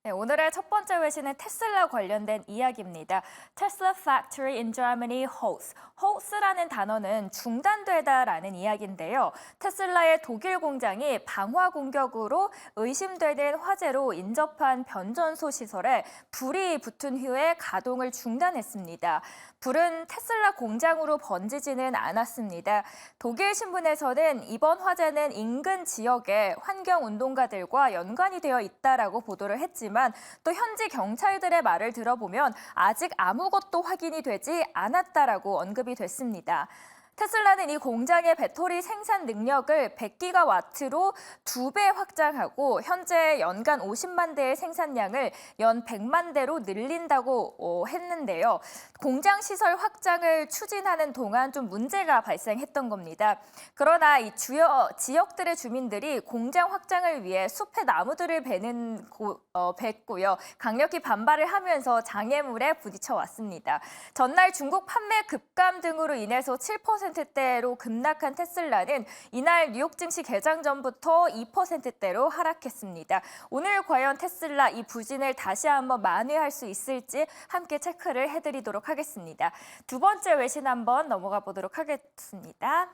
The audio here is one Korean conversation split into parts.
네, 오늘의 첫 번째 외신은 테슬라 관련된 이야기입니다. Tesla factory in Germany halts. halts라는 단어는 중단되다라는 이야기인데요. 테슬라의 독일 공장이 방화 공격으로 의심되는 화재로 인접한 변전소 시설에 불이 붙은 후에 가동을 중단했습니다. 불은 테슬라 공장으로 번지지는 않았습니다. 독일 신문에서는 이번 화재는 인근 지역의 환경운동가들과 연관이 되어 있다라고 보도를 했지만 또 현지 경찰들의 말을 들어보면 아직 아무것도 확인이 되지 않았다라고 언급이 됐습니다. 테슬라는 이 공장의 배터리 생산 능력을 100기가와트로 2배 확장하고 현재 연간 50만 대의 생산량을 연 100만 대로 늘린다고 했는데요. 공장 시설 확장을 추진하는 동안 좀 문제가 발생했던 겁니다. 그러나 이 주요 지역들의 주민들이 공장 확장을 위해 숲의 나무들을 뱄고요. 강력히 반발을 하면서 장애물에 부딪혀 왔습니다. 전날 중국 판매 급감 등으로 인해서 7%대로 급락한 테슬라는 이날 뉴욕 증시 개장 전부터 2%대로 하락했습니다. 오늘 과연 테슬라 이 부진을 다시 한번 만회할 수 있을지 함께 체크를 해드리도록 하겠습니다. 두 번째 외신 한번 넘어가 보도록 하겠습니다.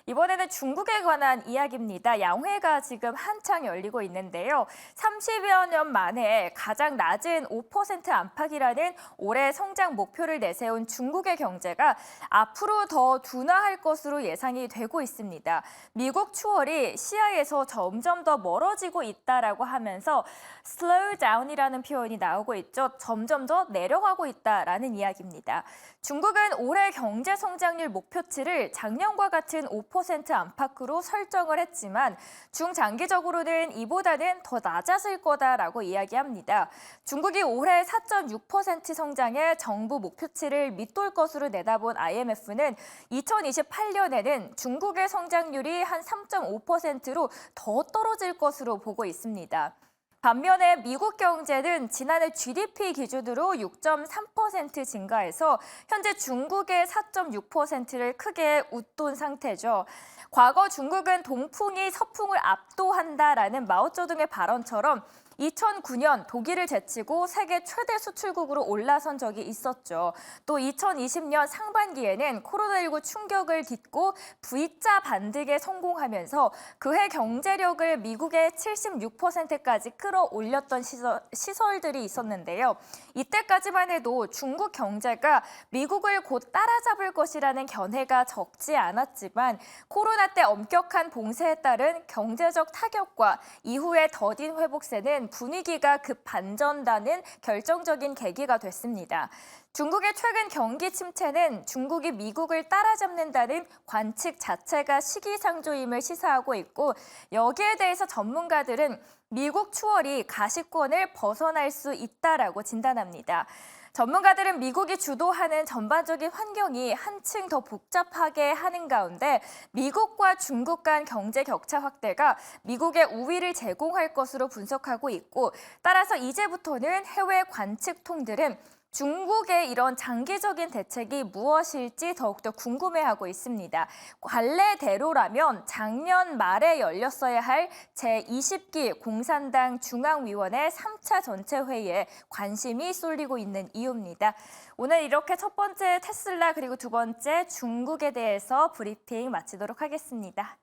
이번에는 중국에 관한 이야기입니다. 양회가 지금 한창 열리고 있는데요. 30여 년 만에 가장 낮은 5% 안팎이라는 올해 성장 목표를 내세운 중국의 경제가 앞으로 더 둔화할 것으로 예상이 되고 있습니다. 미국 추월이 시야에서 점점 더 멀어지고 있다라고 하면서 slow down이라는 표현이 나오고 있죠. 점점 더 내려가고 있다라는 이야기입니다. 중국은 올해 경제 성장률 목표치를 작년과 같은 5% 안팎으로 설정을 했지만 중장기적으로는 이보다는 더 낮아질 거다라고 이야기합니다. 중국이 올해 4.6% 성장의 정부 목표치를 밑돌 것으로 내다본 IMF는 2028년에는 중국의 성장률이 한 3.5%로 더 떨어질 것으로 보고 있습니다. 반면에 미국 경제는 지난해 GDP 기준으로 6.3% 증가해서 현재 중국의 4.6%를 크게 웃돈 상태죠. 과거 중국은 동풍이 서풍을 압도한다라는 마오쩌둥의 발언처럼 2009년 독일을 제치고 세계 최대 수출국으로 올라선 적이 있었죠. 또 2020년 상반기에는 코로나19 충격을 딛고 V자 반등에 성공하면서 그해 경제력을 미국의 76%까지 끌어올렸던 시설들이 있었는데요. 이때까지만 해도 중국 경제가 미국을 곧 따라잡을 것이라는 견해가 적지 않았지만 코로나 때 엄격한 봉쇄에 따른 경제적 타격과 이후의 더딘 회복세는 분위기가 급반전다는 결정적인 계기가 됐습니다. 중국의 최근 경기 침체는 중국이 미국을 따라잡는다는 관측 자체가 시기상조임을 시사하고 있고 여기에 대해서 전문가들은 미국 추월이 가시권을 벗어날 수 있다라고 진단합니다. 전문가들은 미국이 주도하는 전반적인 환경이 한층 더 복잡하게 하는 가운데 미국과 중국 간 경제 격차 확대가 미국의 우위를 제공할 것으로 분석하고 있고 따라서 이제부터는 해외 관측통들은 중국의 이런 장기적인 대책이 무엇일지 더욱더 궁금해하고 있습니다. 관례대로라면 작년 말에 열렸어야 할 제20기 공산당 중앙위원회 3차 전체 회의에 관심이 쏠리고 있는 이유입니다. 오늘 이렇게 첫 번째 테슬라 그리고 두 번째 중국에 대해서 브리핑 마치도록 하겠습니다.